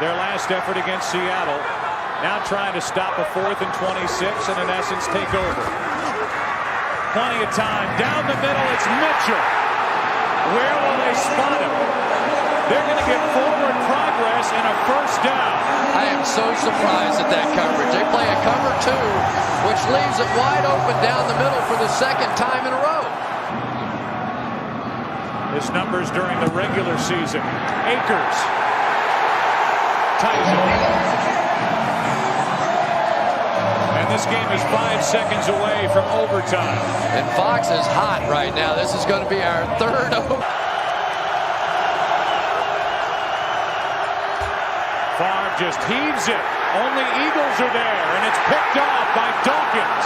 their last effort against Seattle. Now trying to stop a 4th and 26 and in essence take over. Plenty of time. Down the middle, it's Mitchell. Where will they spot him? They're going to get forward progress and a first down. I am so surprised at that coverage. They play a cover 2, which leaves it wide open down the middle for the second time in a row. His numbers during the regular season. Akers. Ties it. And this game is 5 seconds away from overtime. And Fox is hot right now. This is going to be our third over. Favre just heaves it. Only Eagles are there, and it's picked off by Dawkins.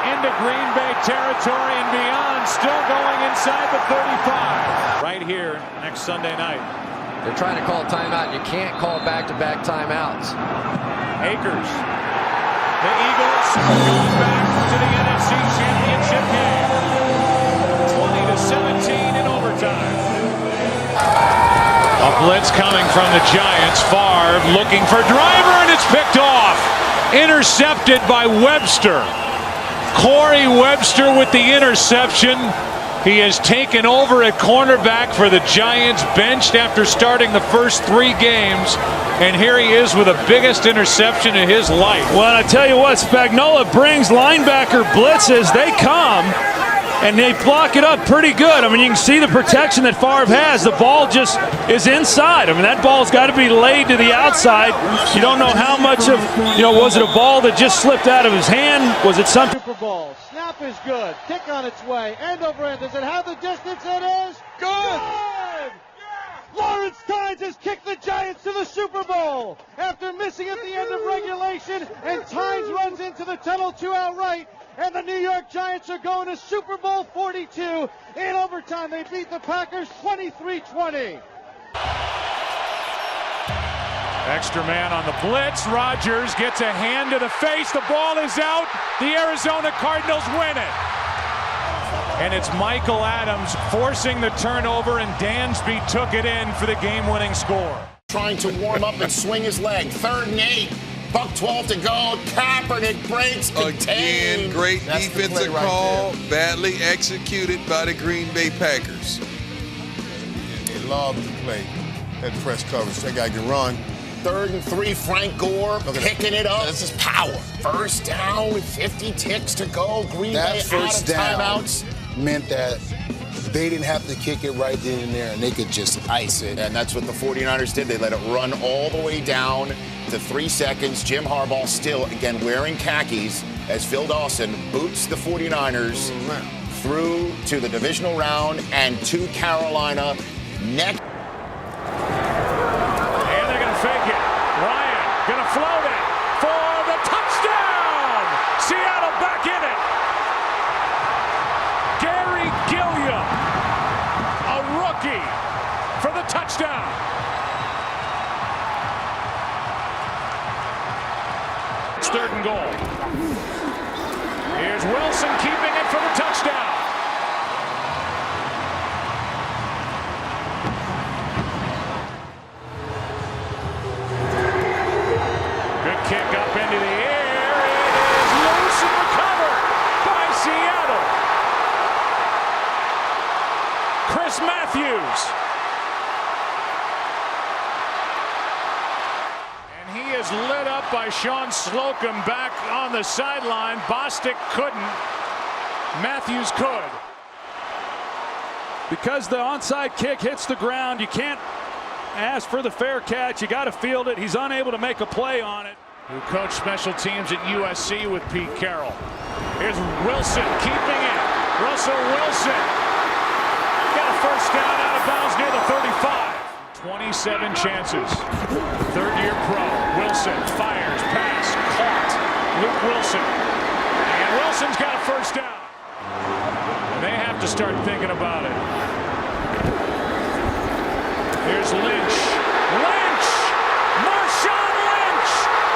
Into Green Bay territory and beyond, still going inside the 35. Right here next Sunday night. They're trying to call timeout. You can't call back-to-back timeouts. Akers. The Eagles going back to the NFC Championship game. 20-17 in overtime. A blitz coming from the Giants. Favre looking for Driver, and it's picked off. Intercepted by Webster. Corey Webster with the interception. He has taken over at cornerback for the Giants, benched after starting the first 3 games. And here he is with the biggest interception in his life. Well, I tell you what, Spagnuolo brings linebacker blitzes. They come, and they block it up pretty good. I mean, you can see the protection that Favre has. The ball just is inside. I mean, that ball's got to be laid to the outside. You don't know how much of, was it a ball that just slipped out of his hand? Was it something? Super Bowl. Snap is good. Kick on its way. End over end. Does it have the distance? It is good. Lawrence Tynes has kicked the Giants to the Super Bowl after missing at the end of regulation, and Tynes runs into the tunnel 2 outright, and the New York Giants are going to Super Bowl 42 in overtime. They beat the Packers 23-20. Extra man on the blitz. Rodgers gets a hand to the face. The ball is out. The Arizona Cardinals win it. And it's Michael Adams forcing the turnover, and Dansby took it in for the game-winning score. Trying to warm up and swing his leg. 3rd and 8. Buck 12 to go. Kaepernick breaks. Again, great defensive call. Badly executed by the Green Bay Packers. They love to play that press coverage. That guy can run. 3rd and 3, Frank Gore picking it up. This is power. First down with 50 ticks to go. Green Bay out of timeouts. Meant that they didn't have to kick it right then and there, and they could just ice it. And that's what the 49ers did. They let it run all the way down to 3 seconds. Jim Harbaugh still, again, wearing khakis as Phil Dawson boots the 49ers through to the divisional round and to Carolina next. And they're going to fake it. Ryan going to float it for the touchdown. Seattle back in it. Gary Gilliam, a rookie, for the touchdown. It's 3rd and goal. Here's Wilson keeping it for the touchdown. Good kick up into the air. It is loose and recovered by Seattle. Chris Matthews. And he is lit up by Sean Slocum back on the sideline. Bostic couldn't. Matthews could. Because the onside kick hits the ground, you can't ask for the fair catch. You got to field it. He's unable to make a play on it. Who coached special teams at USC with Pete Carroll. Here's Wilson keeping it. Russell Wilson. Got a first down out of bounds near the 35. 27 chances. 3rd-year pro. Wilson fires, pass, caught. Luke Wilson. And Wilson's got a first down. They have to start thinking about it. Here's Lynch. Lynch! Marshawn Lynch!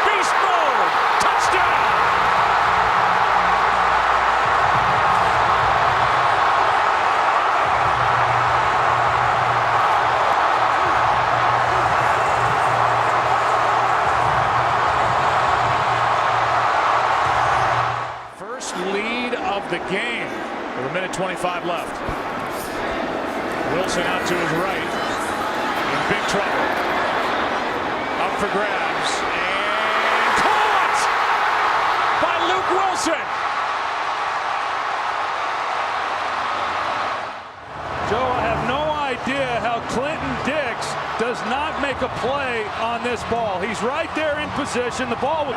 Beast mode! Touchdown! the game with 1:25 left. Wilson out to his right. In big trouble. Up for grabs. And caught by Luke Wilson. Joe, I have no idea how Clinton Dix does not make a play on this ball. He's right there in position. The ball was...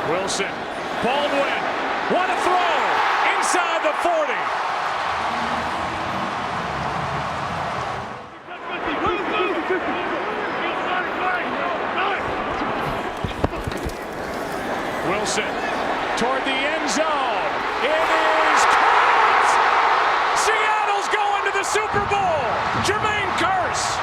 Wilson, Baldwin, what a throw! Inside the 40. Wilson toward the end zone. It is caught! Seattle's going to the Super Bowl. Jermaine Kearse.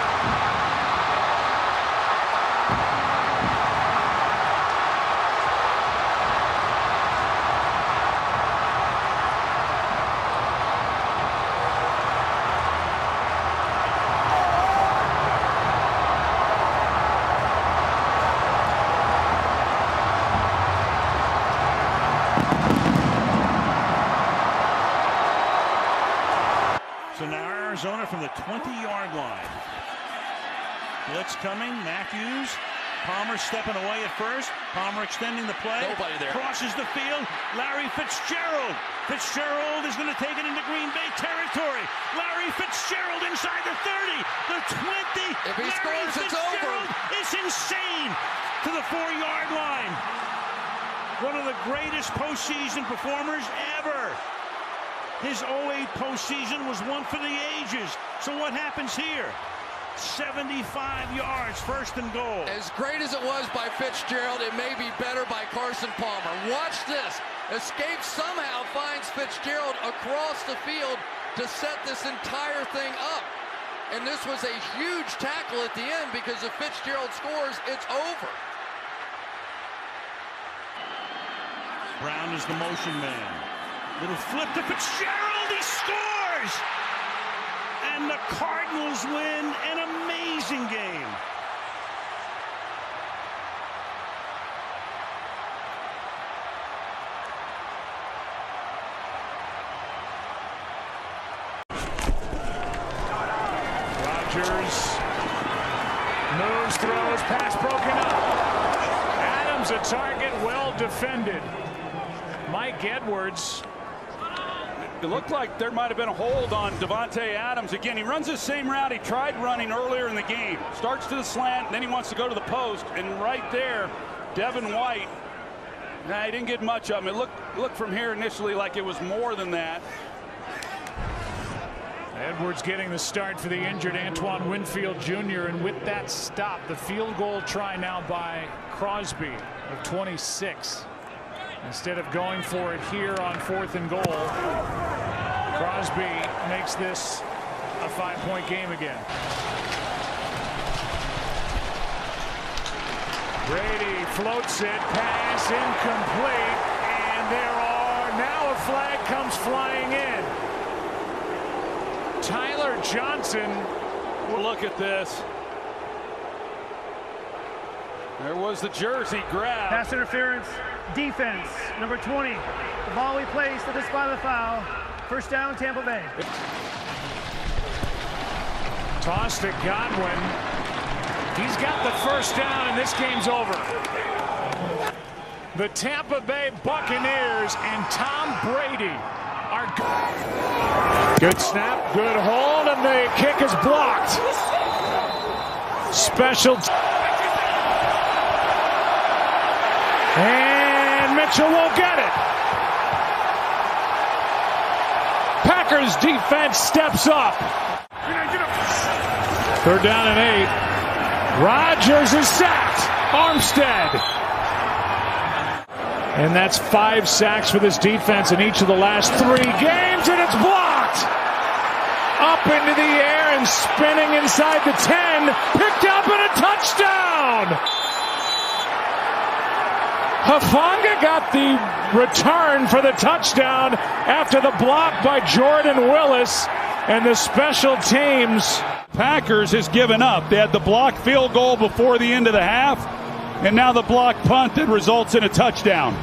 So now Arizona from the 20-yard line. Blitz coming. Matthews. Palmer stepping away at first. Palmer extending the play. Nobody there. Crosses the field. Larry Fitzgerald. Fitzgerald is going to take it into Green Bay territory. Larry Fitzgerald inside the 30. The 20. If he Larry scores, it's over. It's insane to the 4-yard line. One of the greatest postseason performers ever. His 08 postseason was one for the ages. So what happens here? 75 yards, first and goal. As great as it was by Fitzgerald, it may be better by Carson Palmer. Watch this. Escape somehow finds Fitzgerald across the field to set this entire thing up. And this was a huge tackle at the end because if Fitzgerald scores, it's over. Brown is the motion man. Little flip to Fitzgerald, he scores! And the Cardinals win an amazing game. Rodgers moves, throws, pass broken up. Adams a target, well defended. Mike Edwards. It looked like there might have been a hold on Davante Adams. Again, he runs the same route he tried running earlier in the game. Starts to the slant, then he wants to go to the post. And right there, Devin White, he didn't get much of him. It looked from here initially like it was more than that. Edwards getting the start for the injured Antoine Winfield Jr. And with that stop, the field goal try now by Crosby of 26. Instead of going for it here on 4th and goal, Crosby makes this a 5-point game again. Brady floats it, pass incomplete, and now a flag comes flying in. Tyler Johnson. Look at this. There was the jersey grab. Pass interference, defense, number 20. The ball we placed at the spot of the foul. First down, Tampa Bay. Toss to Godwin. He's got the first down, and this game's over. The Tampa Bay Buccaneers and Tom Brady are good snap, good hold, and the kick is blocked. Special. And Mitchell won't get it. Packers defense steps up. 3rd down and 8. Rodgers is sacked. Armstead. And that's 5 sacks for this defense in each of the last 3 games, and it's blocked. Up into the air and spinning inside the 10. Picked up and a touchdown. Hufanga got the return for the touchdown after the block by Jordan Willis, and the special teams. Packers has given up. They had the blocked field goal before the end of the half. And now the block punt that results in a touchdown.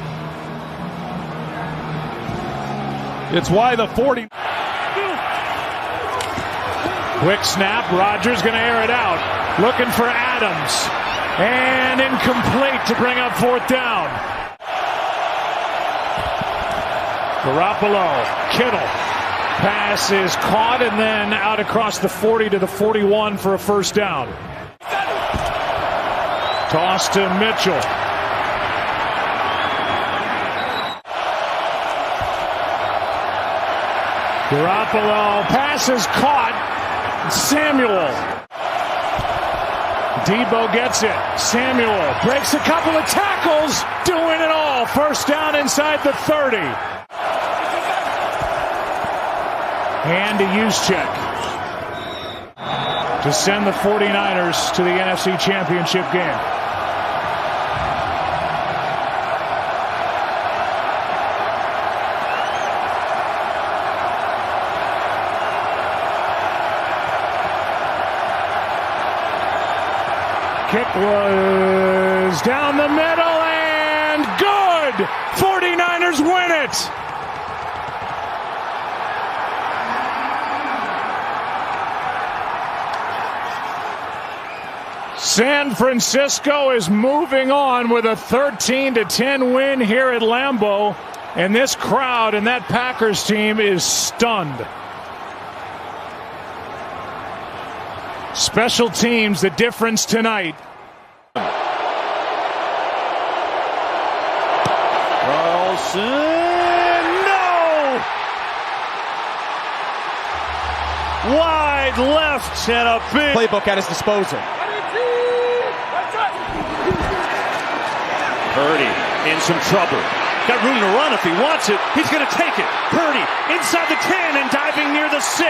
It's why the 40. Quick snap. Rodgers going to air it out. Looking for Adams. And incomplete to bring up fourth down. Garoppolo. Kittle. Pass is caught and then out across the 40 to the 41 for a first down. Toss to Mitchell. Garoppolo, pass is caught. Samuel. Debo gets it. Samuel breaks a couple of tackles, doing it all. First down inside the 30. And to Juszczyk to send the 49ers to the NFC Championship game. Kick was down the middle and good! 49ers win it! San Francisco is moving on with a 13-10 win here at Lambeau, and this crowd and that Packers team is stunned. Special teams, the difference tonight. Carlson, no! Wide left and a big playbook at his disposal. Purdy in some trouble. Got room to run if he wants it. He's going to take it. Purdy inside the 10 and diving near the 6.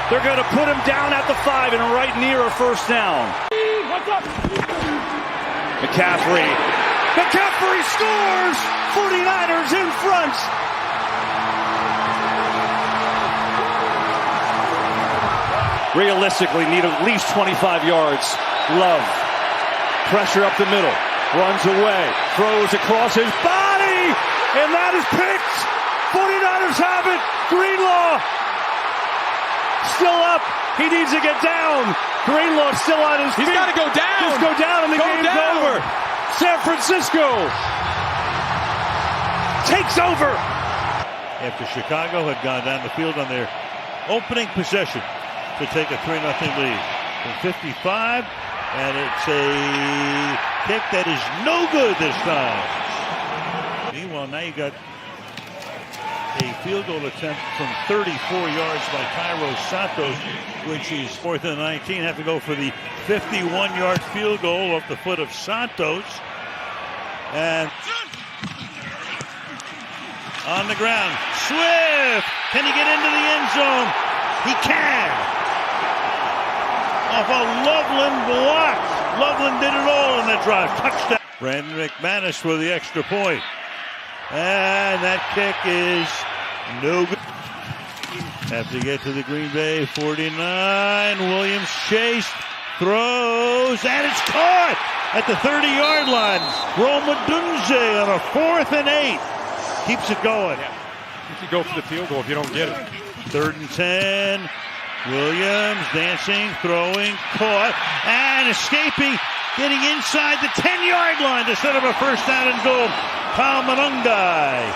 They're going to put him down at the 5 and right near a first down. McCaffrey. McCaffrey scores! 49ers in front. Realistically, need at least 25 yards. Love. Pressure up the middle. Runs away. Throws across his body. And that is picked. 49ers have it. Greenlaw. Still up. He needs to get down. Greenlaw still on his feet. He's got to go down. Just go down and the game's over. San Francisco takes over. After Chicago had gone down the field on their opening possession to take a 3-0 lead from 55, and it's a kick that is no good this time. Meanwhile, now you got a field goal attempt from 34 yards by Cairo Santos, which is 4th and 19. Have to go for the 51-yard field goal off the foot of Santos. And on the ground, Swift. Can he get into the end zone? He can. Off a Loveland block. Loveland did it all on that drive. Touchdown. Brandon McManus for the extra point. And that kick is no good. Have to get to the Green Bay 49. Williams chased, throws, and it's caught at the 30-yard line. Rome Odunze on a 4th and 8. Keeps it going. You should go for the field goal if you don't get it. 3rd and 10. Williams dancing, throwing, caught, and escaping, getting inside the 10-yard line to set up a first down and goal. Kyle Monangai.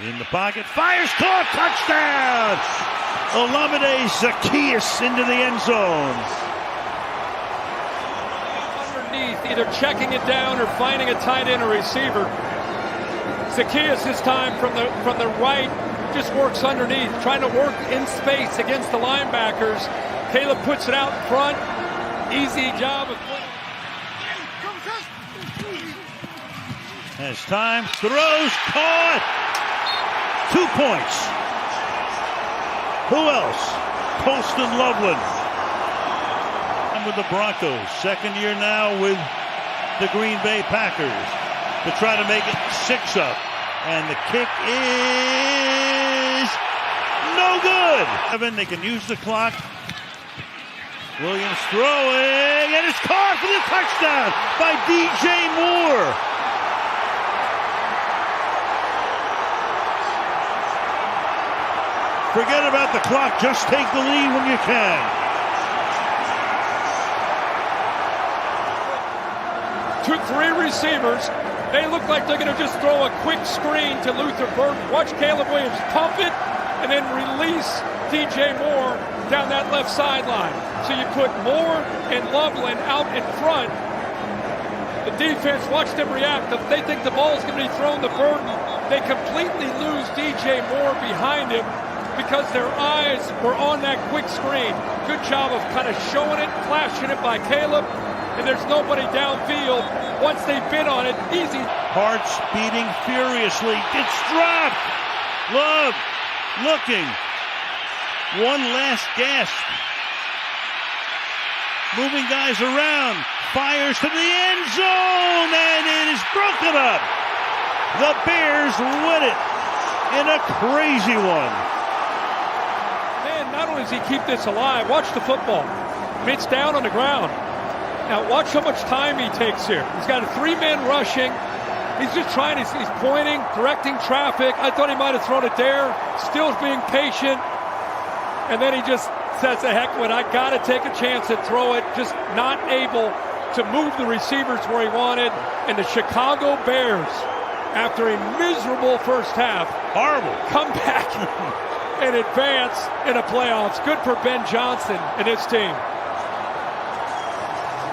In the pocket, fires, caught, touchdown! Olamide Zaccheaus into the end zone. Underneath, either checking it down or finding a tight end or receiver. Zaccheaus this time from the right just works underneath, trying to work in space against the linebackers. Caleb puts it out in front. Easy job of playing. Has time, throws, caught! 2 points. Who else? Colston Loveland. And with the Broncos, second year now with the Green Bay Packers to try to make it 6-up. And the kick is no good. They can use the clock. Williams throwing, and it's caught for the touchdown by DJ Moore. Forget about the clock. Just take the lead when you can. Three receivers. They look like they're going to just throw a quick screen to Luther Burden. Watch Caleb Williams pump it and then release DJ Moore down that left sideline. So you put Moore and Loveland out in front. The defense, watch them react. If they think the ball is going to be thrown to Burden, they completely lose DJ Moore behind him because their eyes were on that quick screen. Good job of kind of showing it, flashing it by Caleb, and there's nobody downfield. Once they bid on it, easy. Hearts beating furiously. It's dropped. Love looking. One last gasp. Moving guys around. Fires to the end zone, and it is broken up. The Bears win it in a crazy one. Man, not only does he keep this alive, watch the football. It's down on the ground. Now watch how much time he takes here. He's got 3 men rushing. He's just trying, he's pointing, directing traffic. I thought he might have thrown it there. Still being patient. And then he just says, the heck with it, I got to take a chance and throw it. Just not able to move the receivers where he wanted. And the Chicago Bears, after a miserable first half, horrible, come back and advance in the playoffs. Good for Ben Johnson and his team.